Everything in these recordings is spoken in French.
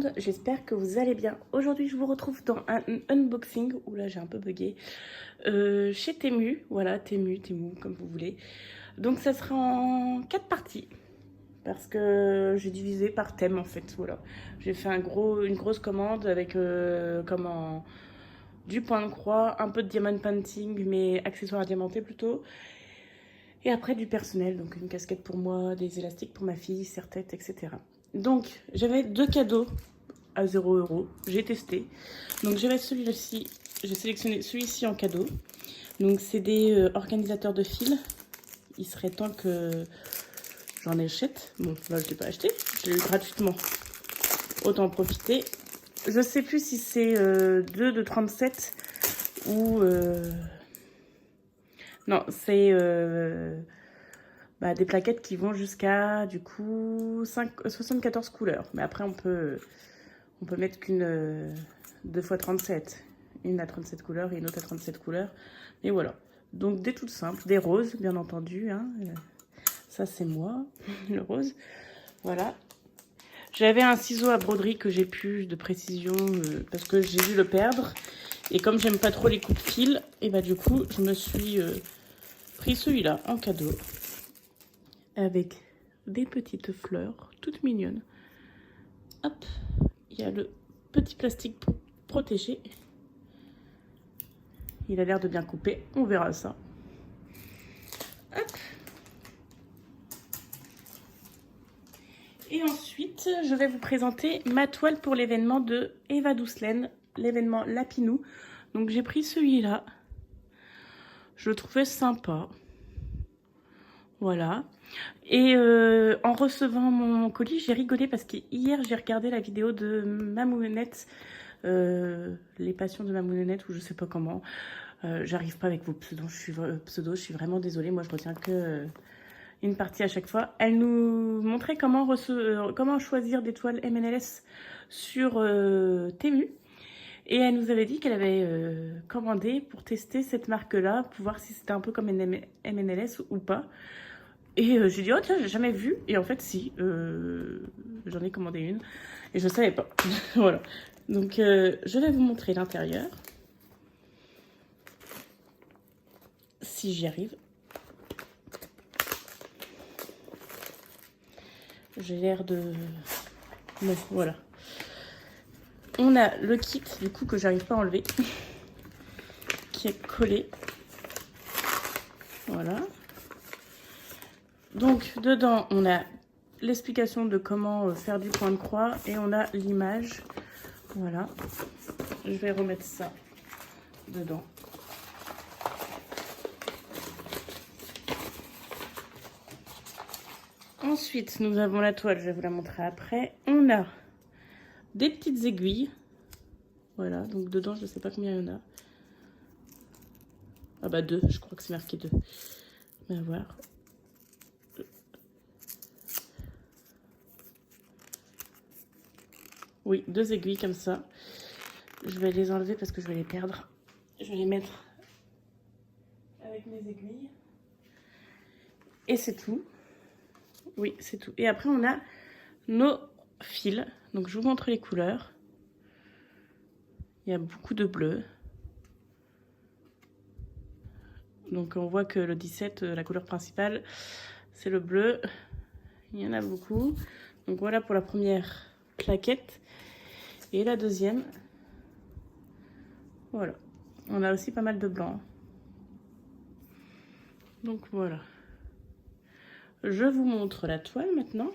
monde, j'espère que vous allez bien. Aujourd'hui je vous retrouve dans un unboxing, où là j'ai un peu bugué, chez Temu, voilà Temu, comme vous voulez. Donc ça sera en 4 parties, parce que j'ai divisé par thème en fait, voilà. J'ai fait une grosse commande avec du point de croix, un peu de diamond painting, mais accessoires à diamanter plutôt. Et après du personnel, donc une casquette pour moi, des élastiques pour ma fille, serre-tête, etc. Donc j'avais 2 cadeaux à 0 €. J'ai testé. Donc j'avais celui-ci, j'ai sélectionné celui-ci en cadeau. Donc c'est des organisateurs de fils. Il serait temps que j'en achète. Bon, là je ne l'ai pas acheté, je l'ai eu gratuitement. Autant en profiter. Je sais plus si c'est 2 de 37 ou... Non, c'est des plaquettes qui vont jusqu'à du coup 74 couleurs. Mais après on peut mettre qu'une 2 x 37. Une à 37 couleurs et une autre à 37 couleurs. Mais voilà. Donc des toutes simples, des roses bien entendu. Hein. Ça c'est moi, le rose. Voilà. J'avais un ciseau à broderie que j'ai plus de précision parce que j'ai dû le perdre. Et comme j'aime pas trop les coups de fil, et du coup je me suis pris celui-là en cadeau. Avec des petites fleurs toutes mignonnes. Hop, il y a le petit plastique pour protéger. Il a l'air de bien couper, on verra ça. Hop. Et ensuite, je vais vous présenter ma toile pour l'événement de Eva Doucelaine, l'événement Lapinou. Donc j'ai pris celui-là. Je le trouvais sympa. Voilà. Et en recevant mon colis, j'ai rigolé parce que hier, j'ai regardé la vidéo de Mamounette, les passions de Mamounette, ou je sais pas comment. J'arrive pas avec vos pseudos, je suis vraiment désolée. Moi, je retiens que une partie à chaque fois. Elle nous montrait comment choisir des toiles MNLS sur Temu. Et elle nous avait dit qu'elle avait commandé pour tester cette marque-là, pour voir si c'était un peu comme une MNLS ou pas. Et j'ai dit, oh tiens, j'ai jamais vu. Et en fait, si, j'en ai commandé une. Et je savais pas. Voilà. Donc, je vais vous montrer l'intérieur. Si j'y arrive. J'ai l'air de... Bon, voilà. On a le kit, du coup, que j'arrive pas à enlever. Qui est collé. Voilà. Donc, dedans, on a l'explication de comment faire du point de croix. Et on a l'image. Voilà. Je vais remettre ça dedans. Ensuite, nous avons la toile, je vais vous la montrer après. On a des petites aiguilles. Voilà, donc dedans, je ne sais pas combien il y en a. Ah bah 2, je crois que c'est marqué 2. On va voir. Oui, 2 aiguilles comme ça. Je vais les enlever parce que je vais les perdre. Je vais les mettre avec mes aiguilles. Et c'est tout. Oui, c'est tout. Et après, on a nos fils. Donc, je vous montre les couleurs. Il y a beaucoup de bleu. Donc, on voit que le 17, la couleur principale, c'est le bleu. Il y en a beaucoup. Donc, voilà pour la première plaquette. Et la deuxième, voilà. On a aussi pas mal de blanc. Donc, voilà. Je vous montre la toile maintenant.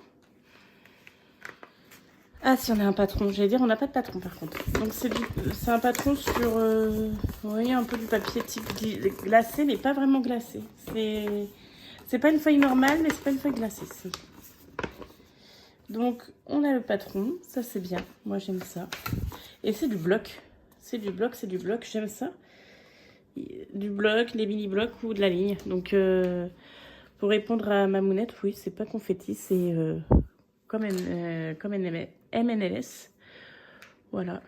Ah, si on a un patron, j'allais dire on n'a pas de patron par contre. Donc c'est un patron sur, vous voyez, un peu du papier type glacé, mais pas vraiment glacé. C'est pas une feuille normale, mais c'est pas une feuille glacée. Donc on a le patron, ça c'est bien, moi j'aime ça. Et c'est du bloc, c'est du bloc, j'aime ça. Du bloc, les mini-blocs ou de la ligne. Donc pour répondre à Mamounette, oui, c'est pas confetti, c'est comme MNLS. Voilà.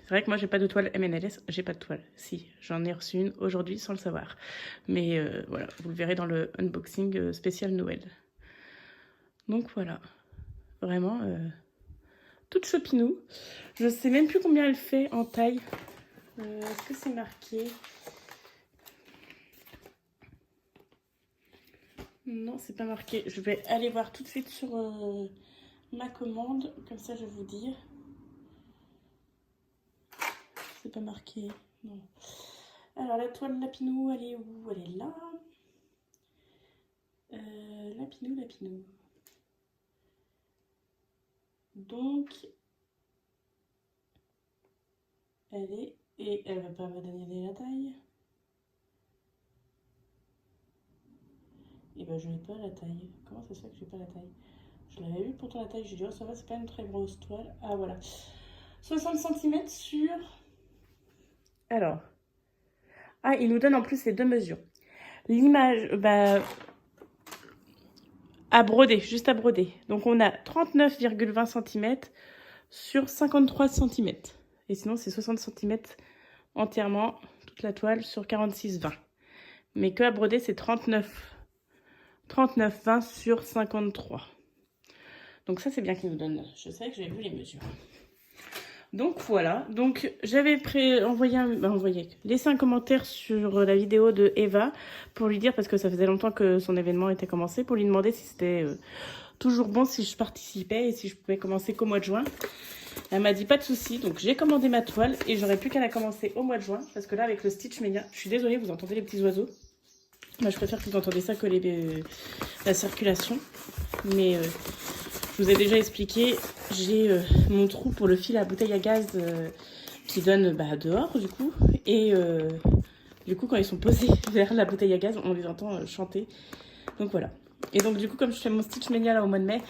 C'est vrai que moi, j'ai pas de toile MNLS. J'ai pas de toile. Si, j'en ai reçu une aujourd'hui sans le savoir. Mais voilà, vous le verrez dans le unboxing spécial Noël. Donc voilà. Vraiment toute chopinou. Je sais même plus combien elle fait en taille. Est-ce que c'est marqué? Non, c'est pas marqué. Je vais aller voir tout de suite sur ma commande. Comme ça, je vais vous dire. C'est pas marqué. Non. Alors, la toile Lapinou, elle est où? Elle est là. Lapinou. Donc, elle est... Et elle va pas me donner la taille. Et ben, je n'ai pas la taille. Comment ça se fait que j'ai pas la taille? Je l'avais vu pourtant la taille. J'ai dit, oh, ça va, c'est pas une très grosse toile. Ah, voilà. 60 cm sur... Alors... Ah, il nous donne en plus les deux mesures. L'image, bah... à broder, juste à broder. Donc, on a 39,20 cm sur 53 cm. Et sinon, c'est 60 cm entièrement, toute la toile, sur 46,20. Mais que à broder, c'est 39,20 sur 53. Donc ça, c'est bien qu'il nous donne. Je sais que j'avais vu les mesures. Donc voilà. Donc j'avais laissé un commentaire sur la vidéo de Eva pour lui dire, parce que ça faisait longtemps que son événement était commencé, pour lui demander si c'était toujours bon, si je participais et si je pouvais commencer qu'au mois de juin. Elle m'a dit pas de souci, donc j'ai commandé ma toile et j'aurais plus qu'à la commencer au mois de juin, parce que là avec le Stitch Mania, je suis désolée, vous entendez les petits oiseaux. Moi je préfère que vous entendez ça que la circulation, mais je vous ai déjà expliqué, j'ai mon trou pour le fil à bouteille à gaz qui donne dehors du coup, et du coup quand ils sont posés vers la bouteille à gaz, on les entend chanter, donc voilà. Et donc du coup comme je fais mon Stitch Mania là au mois de mai,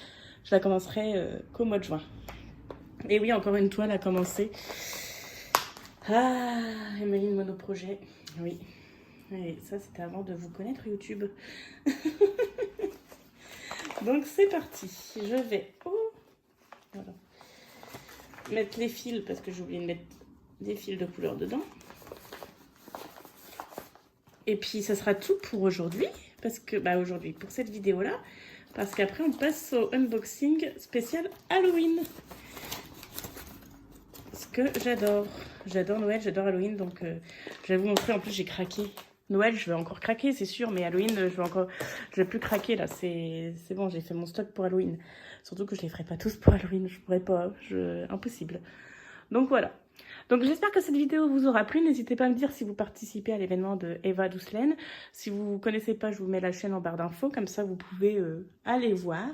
je la commencerai qu'au mois de juin. Et oui, encore une toile à commencer. Ah, Emeline Monoprojet. Oui. Et ça, c'était avant de vous connaître YouTube. Donc, c'est parti. Je vais voilà, mettre les fils, parce que j'ai oublié de mettre des fils de couleur dedans. Et puis, ça sera tout pour aujourd'hui. Parce que, aujourd'hui, pour cette vidéo-là. Parce qu'après, on passe au unboxing spécial Halloween. Que j'adore. J'adore Noël, j'adore Halloween, donc je vais vous montrer. En plus, j'ai craqué. Noël, je vais encore craquer, c'est sûr, mais Halloween, je vais plus craquer là. C'est bon, j'ai fait mon stock pour Halloween. Surtout que je les ferai pas tous pour Halloween, je pourrais pas, impossible. Donc voilà. Donc j'espère que cette vidéo vous aura plu. N'hésitez pas à me dire si vous participez à l'événement de Eva Doucelaine. Si vous ne connaissez pas, je vous mets la chaîne en barre d'infos, comme ça vous pouvez aller voir.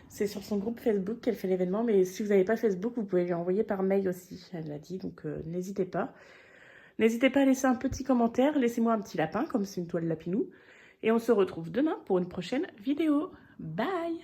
C'est sur son groupe Facebook qu'elle fait l'événement, mais si vous n'avez pas Facebook, vous pouvez lui envoyer par mail aussi, elle l'a dit, donc n'hésitez pas. N'hésitez pas à laisser un petit commentaire, laissez-moi un petit lapin, comme c'est une toile Lapinou, et on se retrouve demain pour une prochaine vidéo. Bye!